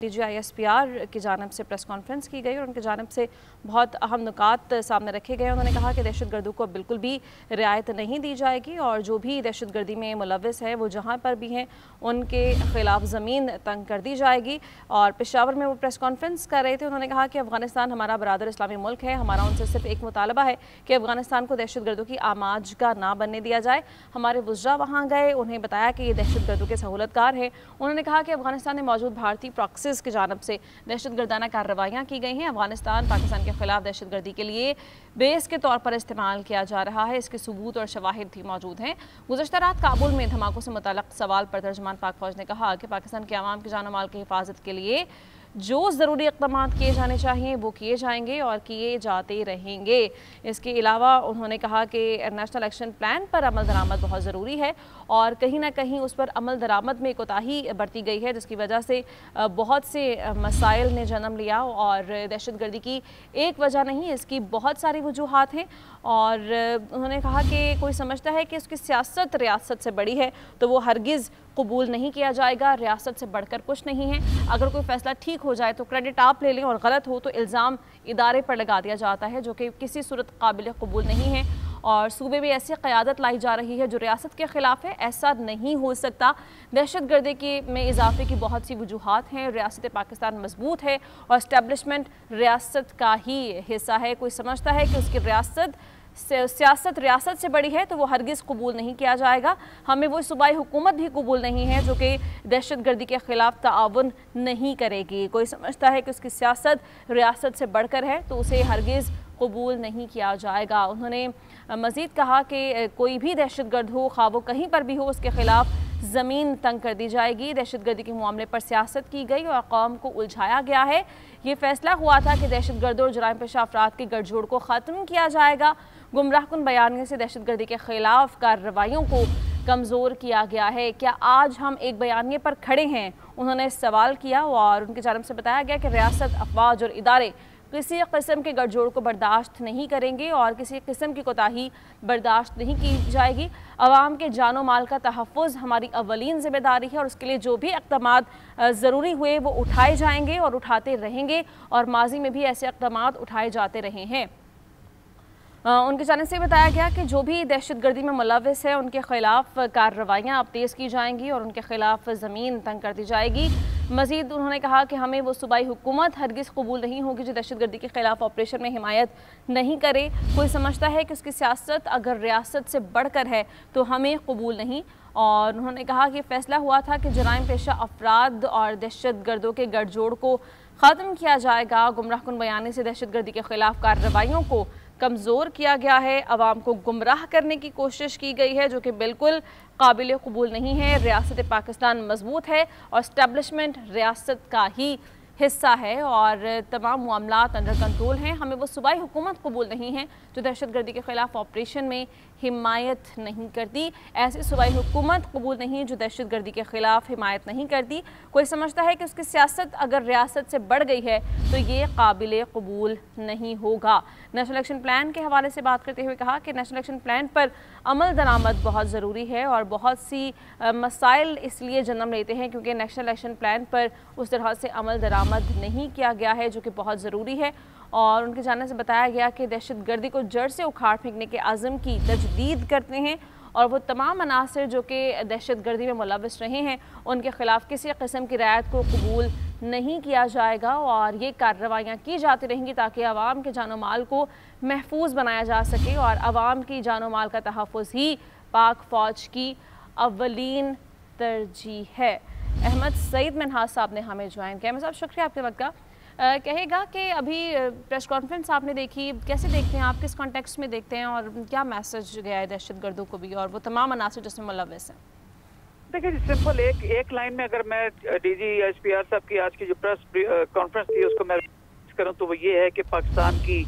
DGISPR की जानिब से प्रेस कॉन्फ्रेंस की गई और उनकी जानिब से बहुत अहम नुकात सामने रखे गए। उन्होंने कहा कि दहशतगर्दों को बिल्कुल भी रियायत नहीं दी जाएगी और जो भी दहशतगर्दी में मुलव्वस है वो जहाँ पर भी हैं उनके खिलाफ ज़मीन तंग कर दी जाएगी। और पेशावर में वो प्रेस कॉन्फ्रेंस कर रहे थे। उन्होंने कहा कि अफ़गानिस्तान हमारा बरादर इस्लामी मुल्क है, हमारा उनसे सिर्फ एक मुतालबा है कि अफ़गानिस्तान को दहशतगर्दों की आमाज का ना बनने दिया जाए। हमारे वुज़रा वहाँ गए, उन्हें बताया कि ये दहशतगर्दों के सहूलतकार हैं। उन्होंने कहा कि अफ़गानिस्तान में मौजूद भारतीय प्रॉक्सीज़ की जानिब से दहशतगर्दाना कार्रवाइयाँ की गई हैं। अफगानिस्तान पाकिस्तान के खिलाफ दहशतगर्दी के लिए बेस के तौर पर इस्तेमाल किया जा रहा है, इसके सबूत और शवाहिद भी मौजूद हैं। गुज़श्ता रात काबुल में धमाकों से मुताल्लिक़ सवाल पर तर्जुमान पाक फौज ने कहा कि पाकिस्तान के अवाम के जान माल की हिफाजत के लिए जो ज़रूरी इक़दाम किए जाने चाहिए वो किए जाएंगे और किए जाते रहेंगे। इसके अलावा उन्होंने कहा कि नेशनल एक्शन प्लान पर अमल दरामद बहुत ज़रूरी है और कहीं ना कहीं उस पर अमल दरामद में कोताही बरती गई है, जिसकी वजह से बहुत से मसाइल ने जन्म लिया और दहशतगर्दी की एक वजह नहीं, इसकी बहुत सारी वजूहात हैं। और उन्होंने कहा कि कोई समझता है कि उसकी सियासत रियासत से बड़ी है तो वो हरगिज़ कबूल नहीं किया जाएगा। रियासत से बढ़कर कुछ नहीं है। अगर कोई फ़ैसला ठीक हो जाए तो क्रेडिट आप ले लें और गलत हो तो इल्ज़ाम इदारे पर लगा दिया जाता है, जो कि किसी सूरत काबिल कबूल नहीं है। और सूबे में ऐसी क़यादत लाई जा रही है जो रियासत के ख़िलाफ़ है, ऐसा नहीं हो सकता। दहशतगर्दी के में इजाफे की बहुत सी वजूहात हैं। रियासत पाकिस्तान मजबूत है और इस्टेब्लिशमेंट रियासत का ही हिस्सा है। कोई समझता है कि उसकी सियासत रियासत से बड़ी है तो वो हरगिज़ कबूल नहीं किया जाएगा। हमें वो सूबाई हुकूमत भी कबूल नहीं है जो कि दहशतगर्दी के ख़िलाफ़ ताउन नहीं करेगी। कोई समझता है कि उसकी सियासत रियासत से बढ़कर है तो उसे हरगिज़ कबूल नहीं किया जाएगा। उन्होंने मज़ीद कहा कि कोई भी दहशतगर्द हो, खा वो कहीं पर भी हो, उसके ख़िलाफ़ ज़मीन तंग कर दी जाएगी। दहशतगर्दी के मामले पर सियासत की गई और कौम को उलझाया गया है। ये फैसला हुआ था कि दहशतगर्दों और जुराइम पेशा अफराद के गठजोड़ को ख़त्म किया जाएगा। गुमराहकुन बयानियों से दहशतगर्दी के ख़िलाफ़ कार्रवाइयों को कमज़ोर किया गया है। क्या आज हम एक बयानिए पर खड़े हैं? उन्होंने सवाल किया और उनकी जानिब से बताया गया कि रियासत, अफवाज और इदारे किसी किस्म के गठजोड़ को बर्दाश्त नहीं करेंगे और किसी किस्म की कोताही बर्दाश्त नहीं की जाएगी। अवाम के जानो माल का तहफ़्फ़ुज़ हमारी अव्वलीन ज़िम्मेदारी है और उसके लिए जो भी इक़दामात ज़रूरी हुए वो उठाए जाएंगे और उठाते रहेंगे और माजी में भी ऐसे इक़दामात उठाए जाते रहे हैं। उनकी जानिब से बताया गया कि जो भी दहशतगर्दी में मुलव्वस है उनके खिलाफ कार्रवाइयाँ अब तेज़ की जाएंगी और उनके खिलाफ ज़मीन तंग कर दी जाएगी। मज़ीद उन्होंने कहा कि हमें वो सूबाई हुकूमत हरगिज़ कबूल नहीं होगी जो दहशतगर्दी के ख़िलाफ़ ऑपरेशन में हिमायत नहीं करे। कोई समझता है कि उसकी सियासत अगर रियासत से बढ़कर है तो हमें कबूल नहीं। और उन्होंने कहा कि फ़ैसला हुआ था कि जुराइम पेशा अफराद और दहशतगर्दों के गठजोड़ को ख़त्म किया जाएगा। गुमराहकुन बयानी से दहशतगर्दी के ख़िलाफ़ कार्रवाइयों को कमज़ोर किया गया है। अवाम को गुमराह करने की कोशिश की गई है जो कि बिल्कुल काबिल कबूल नहीं है। रियासत पाकिस्तान मजबूत है और इस्टेब्लिशमेंट रियासत का ही हिस्सा है और तमाम मामलात अंडर कंट्रोल हैं। हमें वो सूबाई हुकूमत कबूल नहीं है जो दहशतगर्दी के ख़िलाफ़ ऑपरेशन में हिमायत नहीं करती। ऐसी सूबाई हुकूमत कबूल नहीं जो दहशतगर्दी के ख़िलाफ़ हिमायत नहीं करती। कोई समझता है कि उसकी सियासत अगर रियासत से बढ़ गई है तो ये काबिल कबूल नहीं होगा। नेशनल एक्शन प्लान के हवाले से बात करते हुए कहा कि नेशनल एक्शन प्लान पर अमल दरामद बहुत ज़रूरी है और बहुत सी मसाइल इसलिए जन्म लेते हैं क्योंकि नेशनल एक्शन प्लान पर उस तरह से अमल दरामद नहीं किया गया है जो कि बहुत ज़रूरी है। और उनके जाने से बताया गया कि दहशतगर्दी को जड़ से उखाड़ फेंकने के आज़म की तजदीद करते हैं और वो तमाम अनासर जो कि दहशतगर्दी में मुलव्वस रहे हैं उनके ख़िलाफ़ किसी किस्म की रियायत को कबूल नहीं किया जाएगा और ये कार्रवाइयाँ की जाती रहेंगी ताकि आवाम के जानो माल को महफूज बनाया जा सके और आवाम की जानो माल का तहफ़्फ़ुज़ ही पाक फ़ौज की अव्वलीन तरजीह है। अहमद सईद मिनहाज साहब ने हमें ज्वाइन किया। साहब शुक्रिया आपके वक्त का। कहेगा कि अभी प्रेस कॉन्फ्रेंस आपने देखी, कैसे देखते हैं आप, किस कॉन्टेक्स्ट में देखते हैं और क्या मैसेज गया है दहशतगर्दों को भी और वो तमाम अनासर जिसमें मुलव्वस हैं? देखिए सिंपल एक लाइन में अगर मैं DGISPR साहब की आज की जो प्रेस कॉन्फ्रेंस थी उसको मैं करूं तो वो ये है कि पाकिस्तान की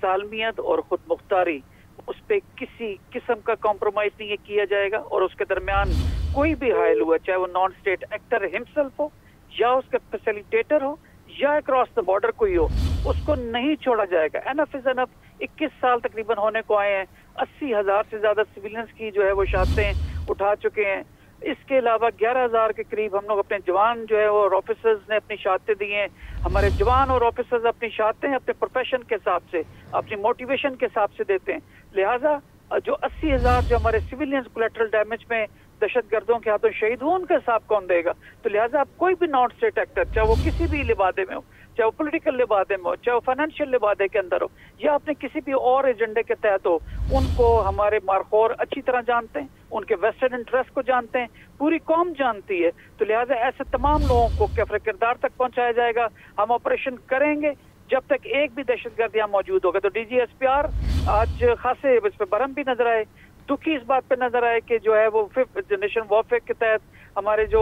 सालमियत और खुद मुख्तारी उस पर किसी किस्म का कॉम्प्रोमाइज़ नहीं किया जाएगा और उसके दरमियान कोई भी हायल हुआ, चाहे वो नॉन स्टेट एक्टर हिमसेल्फ हो या उसका फैसिलिटेटर हो या अक्रॉस द बॉर्डर कोई हो, उसको नहीं छोड़ा जाएगा। Enough is enough. 21 साल तकरीबन होने को आए हैं। 80,000 से ज़्यादा सिविलियंस की जो है वो शहादतें उठा चुके हैं। इसके अलावा 11,000 के करीब हम लोग अपने जवान जो है वो और ऑफिसर्स ने अपनी शहादतें दी हैं। हमारे जवान और ऑफिसर्स अपनी शहादतें अपने प्रोफेशन के हिसाब से, अपनी मोटिवेशन के हिसाब से देते हैं। लिहाजा जो 80,000 जो हमारे सिविलियंस कोलेटरल डैमेज में दहशतगर्दों के हाथों शहीद हुए, उनका हिसाब कौन देगा? तो लिहाजा आप कोई भी नॉन स्टेट एक्टर, चाहे वो किसी भी लिबादे में हो, चाहे वो पॉलिटिकल लिबादे में हो, चाहे वो फाइनेंशियल लिबादे के अंदर हो, या अपने किसी भी और एजेंडे के तहत हो, उनको हमारे मारखोर अच्छी तरह जानते हैं, उनके वेस्टर्न इंटरेस्ट को जानते हैं, पूरी कौम जानती है। तो लिहाजा ऐसे तमाम लोगों को कैफरे किरदार तक पहुंचाया जाएगा। हम ऑपरेशन करेंगे जब तक एक भी दहशतगर्द यहाँ मौजूद होगा। तो DGSPR आज खासे इस पर बरहम भी नजर आए, दुखी इस बात पे नजर आए कि जो है वो 5th जनरेशन वॉरफेयर के तहत हमारे जो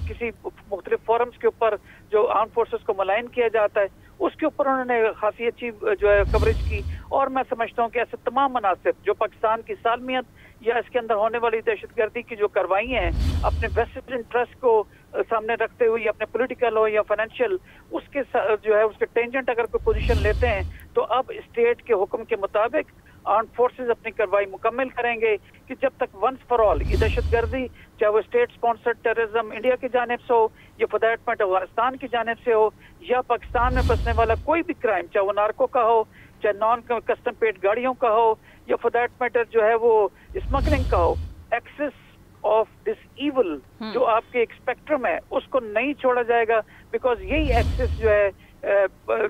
किसी मुख्तलिफ फोरम्स के ऊपर जो आर्म फोर्सेस को मलाइन किया जाता है, उसके ऊपर उन्होंने खासी अच्छी जो है कवरेज की। और मैं समझता हूँ कि ऐसे तमाम मनासिब जो पाकिस्तान की सालमियत या इसके अंदर होने वाली दहशतगर्दी की जो कार्रवाइयाँ हैं, अपने वेस्टेड इंटरेस्ट को सामने रखते हुए, अपने पॉलिटिकल हो या फाइनेंशियल, उसके जो है उसके टेंजेंट अगर कोई पोजीशन लेते हैं, तो अब स्टेट के हुक्म के मुताबिक आर्म फोर्सेस अपनी कार्रवाई मुकम्मल करेंगे कि जब तक वंस फॉर ऑल ये दहशतगर्दी, चाहे वो स्टेट स्पॉन्सर्ड टेररिज्म इंडिया की जानिब से हो या फॉर दैट मैटर अफगानिस्तान की जानिब से हो, या पाकिस्तान में बसने वाला कोई भी क्राइम, चाहे वो नार्को का हो, चाहे नॉन कस्टम पेड गाड़ियों का हो, या फॉर दैट मैटर जो है वो स्मगलिंग का हो, एक्सेस ऑफ दिस इवल जो आपके एक स्पेक्ट्रम है, उसको नहीं छोड़ा जाएगा। बिकॉज यही एक्सेस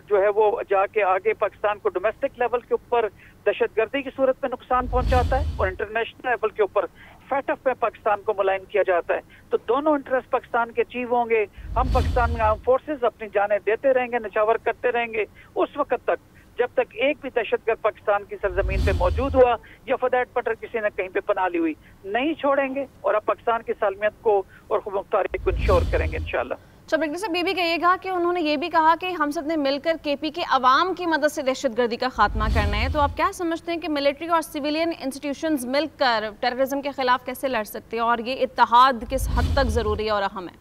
जो है वो जाके आगे पाकिस्तान को डोमेस्टिक लेवल के ऊपर दहशतगर्दी की सूरत में नुकसान पहुंचाता है, और इंटरनेशनल लेवल के ऊपर फैटफ में पाकिस्तान को मुलायम किया जाता है। तो दोनों इंटरेस्ट पाकिस्तान के अचीव होंगे। हम पाकिस्तान में आर्म फोर्सेस अपनी जानें देते रहेंगे, निछावर करते रहेंगे उस वक्त तक जब तक एक भी दहशतगर्द पाकिस्तान की सरजमीन पे मौजूद हुआ या फॉर दैट मैटर किसी ने कहीं पे पनाह ली हुई, नहीं छोड़ेंगे और अब पाकिस्तान की सालमियत को और खुद मुख्तारी को इंश्योर करेंगे इंशाल्लाह। ब्रिगेडियर साहब, ये भी कहिएगा कि उन्होंने ये भी कहा कि हम सब ने मिलकर KP के अवाम की मदद से दहशतगर्दी का खात्मा करना है। तो आप क्या समझते हैं कि मिलिट्री और सिविलियन इंस्टीट्यूशंस मिलकर टेररिज्म के खिलाफ कैसे लड़ सकते हैं, और ये इत्तेहाद किस हद तक जरूरी है और अहम है?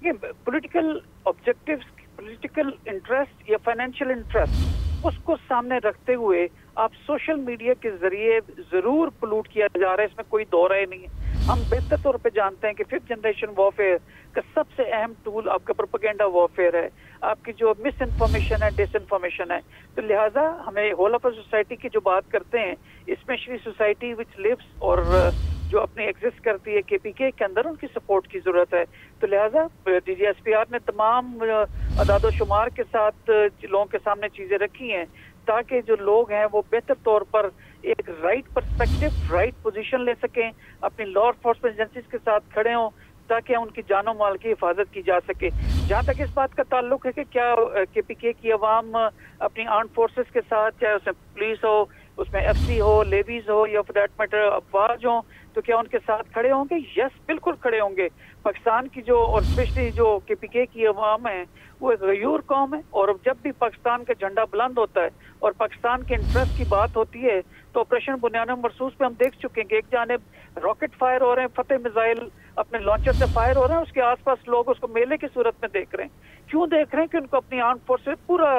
ये पॉलिटिकल ऑब्जेक्टिव्स, पॉलिटिकल इंटरेस्ट या फाइनेंशियल इंटरेस्ट, उसको सामने रखते हुए आप सोशल मीडिया के जरिए जरूर पोल्यूट किया जा रहा है, इसमें कोई दो राय नहीं है। हम बेहतर तौर पे जानते हैं कि 5th जनरेशन वॉरफेयर का सबसे अहम टूल आपका प्रोपेगेंडा वॉरफेयर है, आपकी जो मिस इन्फॉर्मेशन है, डिस इन्फॉर्मेशन है। तो लिहाजा हमें होल ऑफ सोसाइटी की जो बात करते हैं, स्पेशली सोसाइटी विच लिव्स और जो अपनी एग्जिस्ट करती है KPK के अंदर, उनकी सपोर्ट की जरूरत है। तो लिहाजा DGSPR ने तमाम अदाद शुमार के साथ लोगों के सामने चीजें रखी हैं ताकि जो लोग हैं वो बेहतर तौर पर एक राइट पर्सपेक्टिव, राइट पोजीशन ले सकें, अपनी लॉ एनफोर्समेंट एजेंसीज के साथ खड़े हों ताकि उनकी जानो माल की हिफाजत की जा सके। जहाँ तक इस बात का ताल्लुक है कि क्या KPK की अवाम अपनी आर्म फोर्सेस के साथ, चाहे उसमें पुलिस हो, उसमें FC हो, लेवीज हो या फॉर दैट मैटर अफवाज हो, तो क्या उनके साथ खड़े होंगे? यस, बिल्कुल खड़े होंगे। पाकिस्तान की जो और स्पेशली जो KPK की अवाम है वो एक गयूर कौम है, और जब भी पाकिस्तान का झंडा बुलंद होता है और पाकिस्तान के इंटरेस्ट की बात होती है तो ऑपरेशन बुनियाद मरसूस पे हम देख चुके हैं कि एक जानिब रॉकेट फायर हो रहे हैं, फतेह मिसाइल अपने लॉन्चर से फायर हो रहे हैं, उसके आसपास लोग उसको मेले की सूरत में देख रहे हैं। क्यों देख रहे हैं? कि उनको अपनी आर्म फोर्स से पूरा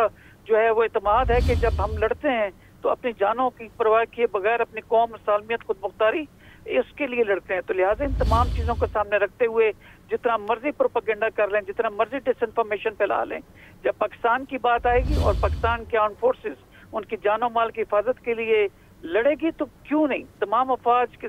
जो है वो इत्मीनान है कि जब हम लड़ते हैं तो अपनी जानों की परवाह किए बगैर अपनी कौम, सालमियत, खुद मुख्तारी, इसके लिए लड़ते हैं। तो लिहाजा इन तमाम चीजों को सामने रखते हुए जितना मर्जी प्रोपेगेंडा कर लें, जितना मर्जी डिसइंफॉर्मेशन फैला लें, जब पाकिस्तान की बात आएगी और पाकिस्तान के आर्म फोर्सेस उनकी जानो माल की हिफाजत के लिए लड़ेगी, तो क्यों नहीं तमाम अफवाज के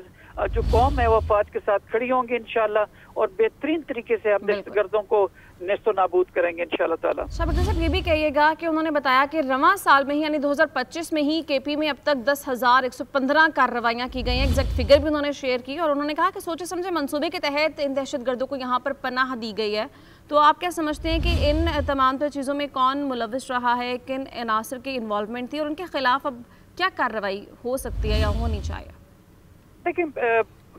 जो कौम है वो अफवाज के साथ खड़ी होंगी इंशाल्लाह, और बेहतरीन तरीके से हम दहशतगर्दों को नेस्तो नाबूद करेंगे इंशाल्लाह ताला। ब्रिगेडियर साहब, ये भी कहिएगा कि उन्होंने बताया कि रवां साल में ही यानी 2025 में ही KP में अब तक 10,115 कार्रवाइयाँ की गई हैं। एग्जैक्ट फिगर भी उन्होंने शेयर की, और उन्होंने कहा कि सोचे समझे मंसूबे के तहत इन दहशतगर्दों को यहाँ पर पनाह दी गई है। तो आप क्या समझते हैं कि इन तमाम तर चीज़ों में कौन मुलविस रहा है, किन अनासर की इन्वॉल्वमेंट थी, और उनके खिलाफ अब क्या कार्रवाई हो सकती है या होनी चाहिए? देखिए,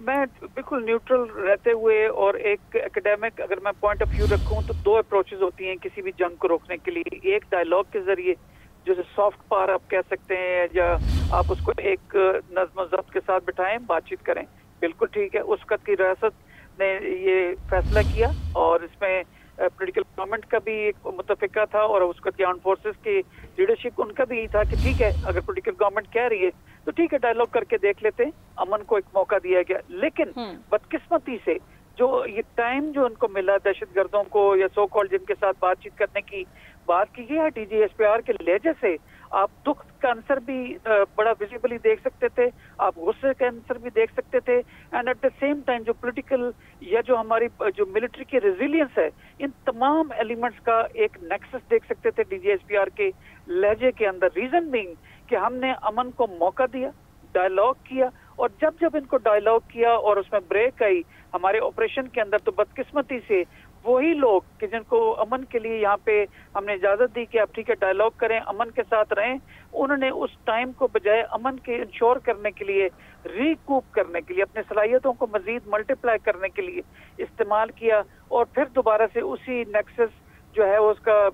मैं बिल्कुल न्यूट्रल रहते हुए और एक एकेडमिक अगर मैं पॉइंट ऑफ व्यू रखूं तो दो अप्रोचेस होती हैं किसी भी जंग को रोकने के लिए। एक डायलॉग के जरिए, जो सॉफ्ट पावर आप कह सकते हैं, या आप उसको एक नज़्म ज़ब्त के साथ बिठाएं, बातचीत करें, बिल्कुल ठीक है। उस वक्त की रियासत ने ये फैसला किया और इसमें पॉलिटिकल गवर्नमेंट का भी एक मुतफिका था और उस वक्त की आर्म फोर्सेस की लीडरशिप उनका भी यही था कि ठीक है, अगर पॉलिटिकल गवर्नमेंट कह रही है तो ठीक है, डायलॉग करके देख लेते हैं, अमन को एक मौका दिया गया। लेकिन बदकिस्मती से जो ये टाइम जो उनको मिला दहशतगर्दों को या सो कॉल्ड जिनके साथ बातचीत करने की बात की गई है, DGSPR के लहजे से आप दुख का आंसर भी बड़ा विजिबली देख सकते थे, आप गुस्से का आंसर भी देख सकते थे, and at the same time जो पॉलिटिकल या जो हमारी जो मिलिट्री की रेजिलियंस है, इन तमाम एलिमेंट्स का एक नेक्सस देख सकते थे DGSPR के लहजे के अंदर। रीजन बीइंग कि हमने अमन को मौका दिया, डायलॉग किया, और जब जब इनको डायलॉग किया और उसमें ब्रेक आई हमारे ऑपरेशन के अंदर, तो बदकिस्मती से वही लोग कि जिनको अमन के लिए यहाँ पे हमने इजाजत दी कि आप ठीक है डायलॉग करें, अमन के साथ रहें, उन्होंने उस टाइम को बजाय अमन के इंश्योर करने के लिए, रिकूप करने के लिए, अपने सलाहियतों को मजीद मल्टीप्लाई करने के लिए इस्तेमाल किया, और फिर दोबारा से उसी नेक्सस जो है उसका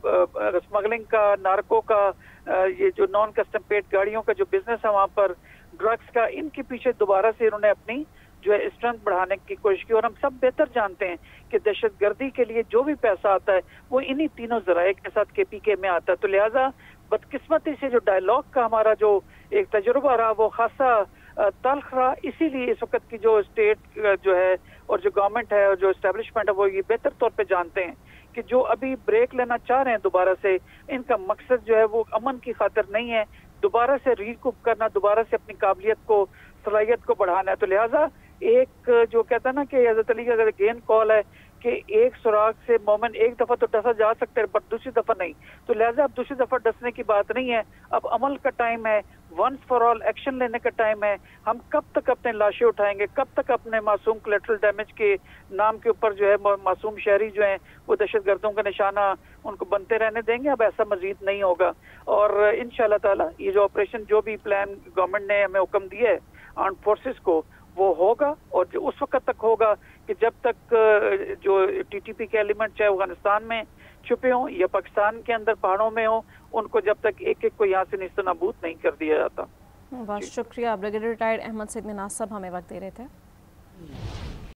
स्मगलिंग का, नार्को का, ये जो नॉन कस्टम पेड गाड़ियों का जो बिजनेस है वहाँ पर, ड्रग्स का, इनके पीछे दोबारा से इन्होंने अपनी जो है स्ट्रेंथ बढ़ाने की कोशिश की। और हम सब बेहतर जानते हैं कि दहशतगर्दी के लिए जो भी पैसा आता है वो इन्हीं तीनों जराए के साथ KPK में आता है। तो लिहाजा बदकिस्मती से जो डायलॉग का हमारा जो एक तजुर्बा रहा वो खासा तल्ख रहा। इसीलिए इस वक्त की जो स्टेट जो है और जो गवर्नमेंट है और जो एस्टेब्लिशमेंट है वो ये बेहतर तौर पे जानते हैं कि जो अभी ब्रेक लेना चाह रहे हैं दोबारा से, इनका मकसद जो है वो अमन की खातिर नहीं है, दोबारा से रिकूप करना, दोबारा से अपनी काबिलियत को, सलाहियत को बढ़ाना है। तो लिहाजा एक जो कहता है ना कि हज़रत अली का गेंद कॉल है कि एक सुराग से मोमिन एक दफा तो डसा जा सकता है पर दूसरी दफा नहीं। तो लिहाजा अब दूसरी दफा डसने की बात नहीं है, अब अमल का टाइम है, वंस फॉर ऑल एक्शन लेने का टाइम है। हम कब तक अपने लाशें उठाएंगे, कब तक अपने मासूम कोलैटरल डैमेज के नाम के ऊपर जो है मासूम शहरी जो हैं वो दहशतगर्दों का निशाना उनको बनते रहने देंगे? अब ऐसा मजीद नहीं होगा। और इंशाल्लाह ताला ये जो ऑपरेशन, जो भी प्लान गवर्नमेंट ने हमें हुक्म दिया है आर्म फोर्सेस को, वो होगा, और जो उस वक्त तक होगा कि जब तक जो TTP के एलिमेंट चाहे अफगानिस्तान में छुपे हों या पाकिस्तान के अंदर पहाड़ों में हों, उनको जब तक एक एक को यहाँ से निस्तनाबूद नहीं कर दिया जाता। बहुत शुक्रिया। ब्रिगेडियर रिटायर्ड अहमद सईद मिन्हाज साहब हमें वक्त दे रहे थे।